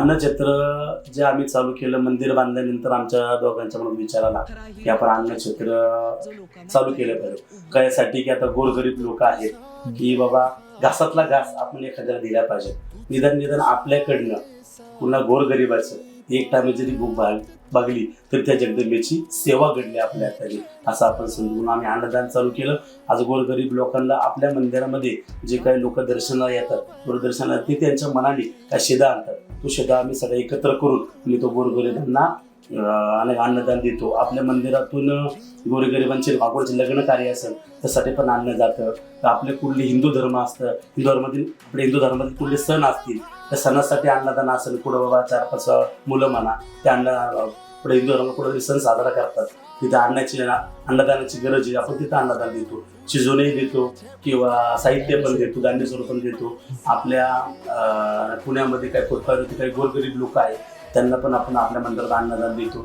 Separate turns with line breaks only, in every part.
अन्नछत्र जे आम्ही चालू केलं, मंदिर बांधल्यानंतर आमच्या दोघांच्या मनात विचार आला की आपण अन्नछत्र चालू केलं पाहिजे. कायसाठी की आता गोरगरीब लोक आहेत की बाबा घासातला घास आपण एखाद्याला दिला पाहिजे. निदान आपल्याकडनं पुन्हा गोरगरिबाचं एक टाइम जरी भूक भागली तर त्या जगदंबेची सेवा घडली आपल्या हाताने, असं आपण समजून आम्ही अन्नदान चालू केलं. आज गोरगरीब लोकांना आपल्या मंदिरामध्ये जे काही लोक दर्शनाला येतात, दूरदर्शनाला ते त्यांच्या मनाने काय शिदा आणतात, तो शिदा आम्ही सगळं एकत्र करून मी तो गोरगरिबांना अन्नदान देतो. आपल्या मंदिरातून गोरगरिबांचे अगोदरचे लग्न कार्य असेल त्यासाठी पण अन्न जातं. आपले कुठले हिंदू धर्म असतं, हिंदू धर्मातील कुठले सण असतील त्या सणासाठी अन्नदान असेल, कुठं बाबा 4-5 मुलं म्हणा त्या पुढे हिंदू धर्म कुठे सण साजरा करतात, तिथे अन्नदानाची गरज आहे, आपण तिथं अन्नदान देतो. शिजवणही देतो किंवा साहित्य पण देतो, धान्य स्वरूपात देतो. आपल्या पुण्यामध्ये काही फुटपाथवरती काही गोरगरीब लोक आहेत त्यांना पण आपण आपल्या मंदिरात अन्नदान देतो.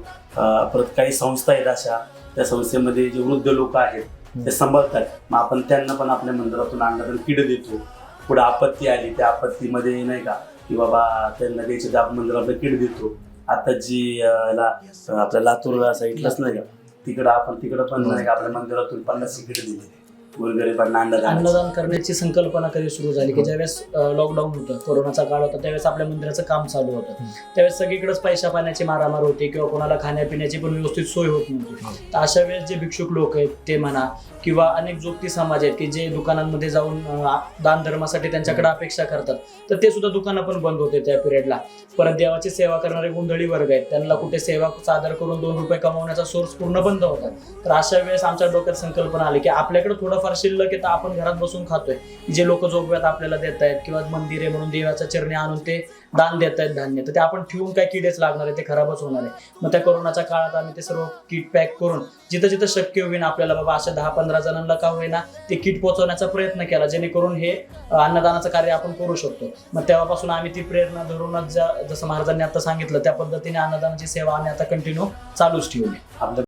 परत काही संस्था आहेत अशा, त्या संस्थेमध्ये जे वृद्ध लोक आहेत ते सांभाळतात, मग आपण त्यांना पण आपल्या मंदिरातून अन्नदान किट देतो. पुढे आपत्ती आली त्या आपत्तीमध्ये नाही का की बाबा त्यांना द्यायचे ते आपण मंदिरातलं किट देतो. आता जी आपल्या लातूर साईडलाच नाही का तिकडं पण नाही का आपल्या मंदिरातून 50 किट दिली गोरगरिबांना
अन्नदान करण्याची संकल्पना कधी सुरू झाली की ज्यावेळेस लॉकडाऊन होतं, कोरोनाचा काळ होता, त्यावेळेस आपल्या मंदिराचं काम चालू होतं. त्यावेळेस सगळीकडेच पैशा पाण्याची मारामार होती किंवा कोणाला खाण्यापिण्याची पण व्यवस्थित सोय होत नव्हती. तर अशा वेळेस जे भिक्षुक लोक आहेत ते म्हणा किंवा अनेक जोगती समाज आहेत की जे दुकानांमध्ये जाऊन दान धर्मासाठी त्यांच्याकडे अपेक्षा करतात, तर ते सुद्धा दुकानं पण बंद होते त्या पिरियडला. परत देवाची सेवा करणारे गोंधळी वर्ग आहेत, त्यांना कुठे सेवा सादर करून 2 रुपये कमवण्याचा सोर्स पूर्ण बंद होता. तर अशा वेळेस आमच्या डोक्यात संकल्पना आली की आपल्याकडे थोडंफार शिल्लक आहे तर आपण घरात बसून खातोय, जे लोक जोगव्यात आपल्याला देत आहेत किंवा मंदिर आहे म्हणून देवाच्या चरणी आणून ते दान देत आहेत धान्य, तर ते आपण ठेवून काय किडेच लागणार आहे, ते खराबच होणार आहे. मग त्या कोरोनाच्या काळात आम्ही ते सर्व किट पॅक करून जिथं जिथं शक्य होईन आपल्याला बाबा अशा 10-15 जणांना का होईना ते किट पोहोचवण्याचा प्रयत्न केला, जेणेकरून हे अन्नदानाचं कार्य आपण करू शकतो. मग तेव्हापासून आम्ही ती प्रेरणा धरूनच जसं महाराजांनी आता सांगितलं त्या पद्धतीने अन्नदानाची सेवा आम्ही आता कंटिन्यू चालूच ठेवली.